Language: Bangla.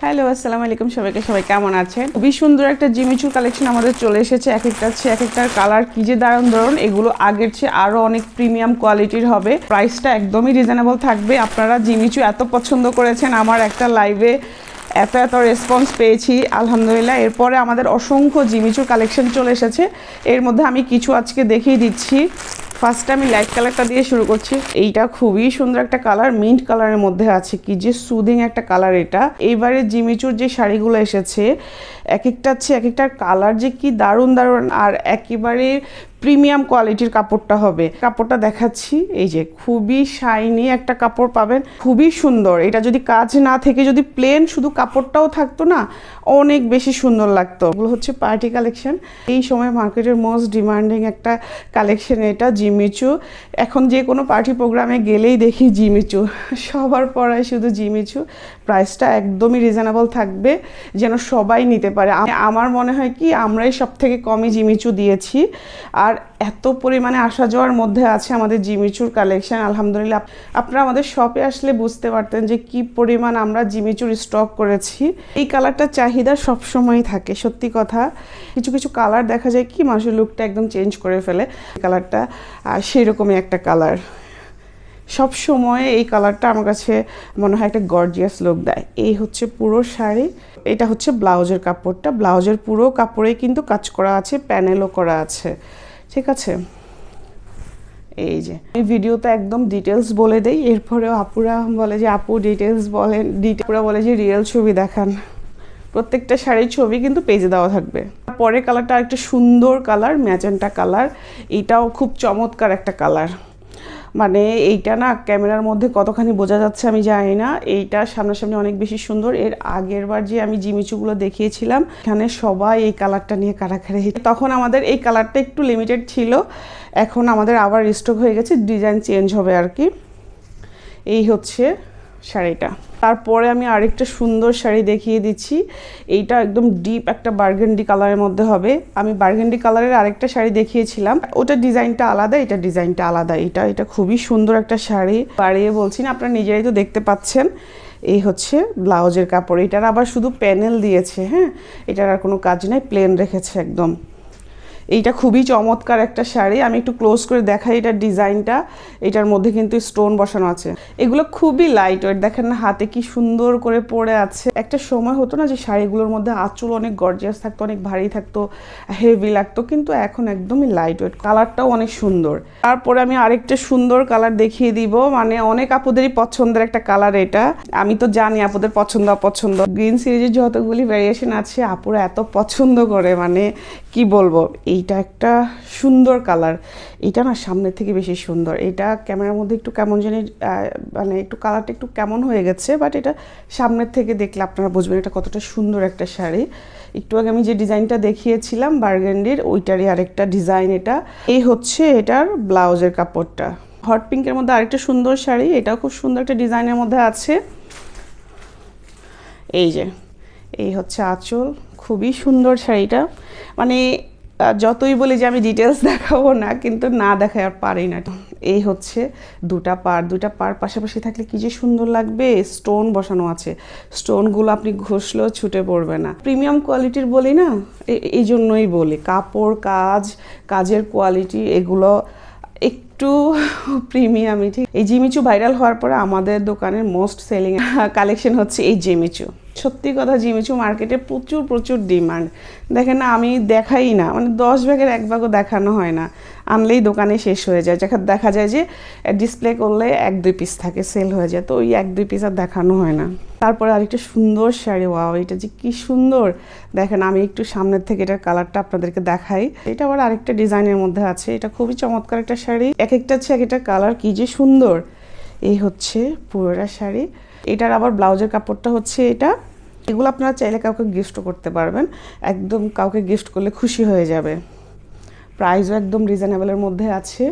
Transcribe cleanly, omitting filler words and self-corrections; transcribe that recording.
হ্যালো, আসসালামু আলাইকুম সবাইকে। সবাই কেমন আছেন? খুবই সুন্দর একটা জিমিচুর কালেকশন আমাদের চলে এসেছে। এক একটার কালার কি যে দারুণ, এগুলো আগের চেয়ে আরও অনেক প্রিমিয়াম কোয়ালিটির হবে। প্রাইসটা একদমই রিজনেবল থাকবে। আপনারা জিমিচু এত পছন্দ করেছেন, আমার একটা লাইভে এত রেসপন্স পেয়েছি, আলহামদুলিল্লাহ। এরপরে আমাদের অসংখ্য জিমিচুর কালেকশন চলে এসেছে। এর মধ্যে আমি কিছু আজকে দেখিয়ে দিচ্ছি। ফার্স্টে আমি লাইট কালারটা দিয়ে শুরু করছি। এইটা খুবই সুন্দর একটা কালার, মিন্ট কালারের মধ্যে আছে। কি যে সুদিং একটা কালার এটা। এইবারে জিমিচুর যে শাড়িগুলো এসেছে এক একটার কালার যে কি দারুণ, আর একেবারে প্রিমিয়াম কোয়ালিটির কাপড়টা হবে। কাপড়টা দেখাচ্ছি, এই যে খুবই শাইনি একটা কাপড় পাবেন, খুবই সুন্দর। এটা যদি কাজ না থেকে যদি প্লেন শুধু কাপড়টাও থাকতো না, অনেক বেশি সুন্দর লাগতো। এগুলো হচ্ছে পার্টি কালেকশন। এই সময় মার্কেটের মোস্ট ডিমান্ডিং একটা কালেকশন এটা, জিমিচু। এখন যে কোনো পার্টি প্রোগ্রামে গেলেই দেখি জিমিচু, সবার পরায় শুধু জিমিচু। প্রাইসটা একদমই রিজনেবল থাকবে, যেন সবাই নিতে পারে। আমার মনে হয় কি আমরাই সব থেকে কমই জিমিচু দিয়েছি। আর এত পরিমাণে আসা যাওয়ার মধ্যে আছে আমাদের জিমিচুর কালেকশন, আলহামদুলিল্লাহ। আপনারা আমাদের শপে আসলে বুঝতে পারতেন যে কি পরিমাণ আমরা জিমিচুর স্টক করেছি। এই কালারটা চাহিদা সবসময়ই থাকে, সত্যি কথা। কিছু কালার দেখা যায় কি মানুষের লুকটা একদম চেঞ্জ করে ফেলে। কালারটা সেই রকমই একটা কালার। সব সময় এই কালারটা আমার কাছে মনে হয় একটা গর্জিয়াস লুক দেয়। এই হচ্ছে পুরো শাড়ি। এটা হচ্ছে ব্লাউজের কাপড়টা। ব্লাউজের পুরো কাপড়ে কিন্তু কাজ করা আছে, প্যানেলও করা আছে, ঠিক আছে। এই যে এই ভিডিওতে একদম ডিটেলস বলে দেই, এরপরেও আপুরা বলে যে আপু ডিটেলস বলেন, আপুরা বলে যে রিয়েল ছবি দেখান। প্রত্যেকটা শাড়ির ছবি কিন্তু পেজে দেওয়া থাকবে। পরের কালারটা একটা সুন্দর কালার, ম্যাজেন্টা কালার। এটাও খুব চমৎকার একটা কালার। মানে এইটা না ক্যামেরার মধ্যে কতখানি বোঝা যাচ্ছে আমি জানি না। এইটা সামনাসামনি অনেক বেশি সুন্দর। এর আগের বার যে আমি জিমিচুগুলো দেখিয়েছিলাম, এখানে সবাই এই কালারটা নিয়ে কাড়াকাড়ি। তখন আমাদের এই কালারটা একটু লিমিটেড ছিল, এখন আমাদের আবার রিস্টক হয়ে গেছে, ডিজাইন চেঞ্জ হবে আর কি। এই হচ্ছে শাড়িটা। তারপরে আমি আরেকটা সুন্দর শাড়ি দেখিয়ে দিচ্ছি। এইটা একদম ডিপ একটা বার্গেন্ডি কালারের মধ্যে হবে। আমি বার্গেন্ডি কালারের আরেকটা শাড়ি দেখিয়েছিলাম, ওটা ডিজাইনটা আলাদা, এটা ডিজাইনটা আলাদা। এটা খুবই সুন্দর একটা শাড়ি, বাড়িয়ে বলছি না, আপনারা নিজেরাই তো দেখতে পাচ্ছেন। এই হচ্ছে ব্লাউজের কাপড়। এটার আবার শুধু প্যানেল দিয়েছে, হ্যাঁ, এটার আর কোনো কাজ নাই, প্লেন রেখেছে একদম। এইটা খুবই চমৎকার একটা শাড়ি। আমি একটু ক্লোজ করে দেখাই এটার ডিজাইনটা। এটার মধ্যে কিন্তু স্টোন বসানো আছে। এগুলো খুবই লাইট ওয়েট, দেখেন না হাতে কি সুন্দর করে পরে আছে। একটা সময় হতো না যে শাড়িগুলোর মধ্যে আঁচল অনেক গর্জিয়াস থাকতো, অনেক ভারী থাকতো, হেভি লাগতো, কিন্তু এখন একদমই লাইট ওয়েট। কালারটাও অনেক সুন্দর। তারপরে আমি আরেকটা সুন্দর কালার দেখিয়ে দিব, মানে অনেক আপুদেরই পছন্দের একটা কালার এটা। আমি তো জানি আপুদের পছন্দ অপছন্দ। গ্রিন সিরিজের যতগুলি ভ্যারিয়েশন আছে আপুরা এত পছন্দ করে, মানে কি বলবো। এইটা একটা সুন্দর কালার। এটা না সামনের থেকে বেশি সুন্দর। এটা ক্যামেরার মধ্যে একটু কেমন জানি, মানে একটু কালারটা একটু কেমন হয়ে গেছে, বাট এটা সামনের থেকে দেখলে আপনারা বুঝবেন এটা কতটা সুন্দর একটা শাড়ি। একটু আগে আমি যে ডিজাইনটা দেখিয়েছিলাম বার্গেন্ডির, ওইটারই আরেকটা ডিজাইন এটা। এই হচ্ছে এটার ব্লাউজের কাপড়টা। হট পিঙ্কের মধ্যে আরেকটা সুন্দর শাড়ি, এটাও খুব সুন্দর একটা ডিজাইনের মধ্যে আছে। এই যে এই হচ্ছে আঁচল, খুবই সুন্দর শাড়িটা। মানে যতই বলি যে আমি ডিটেলস দেখাবো না, কিন্তু না দেখায় আর পারি না। এই হচ্ছে দুটা পার পাশাপাশি থাকলে কি যে সুন্দর লাগবে। স্টোন বসানো আছে, স্টোনগুলো আপনি ঘষলেও ছুটে পড়বে না। প্রিমিয়াম কোয়ালিটির বলি না, এই জন্যই বলি। কাপড়, কাজের কোয়ালিটি এগুলো একটু প্রিমিয়ামই, ঠিক। এই জিমিচু ভাইরাল হওয়ার পরে আমাদের দোকানের মোস্ট সেলিং কালেকশন হচ্ছে এই জিমিচু। সত্যি কথা, জিমিচু মার্কেটে প্রচুর ডিমান্ড। দেখেন না, আমি দেখাই না, মানে 10 ভাগের 1 ভাগও দেখানো হয় না, আনলেই দোকানে শেষ হয়ে যায়। দেখা যায় যে ডিসপ্লে করলে 1-2 পিস থাকে, সেল হয়ে যায়, তো ওই 1-2 পিস আর দেখানো হয় না। তারপরে আরেকটা সুন্দর শাড়ি, ওয়াও, এটা যে কি সুন্দর। দেখেন আমি একটু সামনের থেকে এটার কালারটা আপনাদেরকে দেখাই। এটা আবার আরেকটা ডিজাইনের মধ্যে আছে। এটা খুবই চমৎকার একটা শাড়ি। এক একটা কালার কি যে সুন্দর। এই হচ্ছে পুরোটা শাড়ি। এটার আবার ব্লাউজের কাপড়টা হচ্ছে এটা। এগুলো আপনারা চাইলে কাউকে গিফটও করতে পারবেন, একদম কাউকে গিফট করলে খুশি হয়ে যাবে। প্রাইসও একদম রিজনেবলের মধ্যে আছে।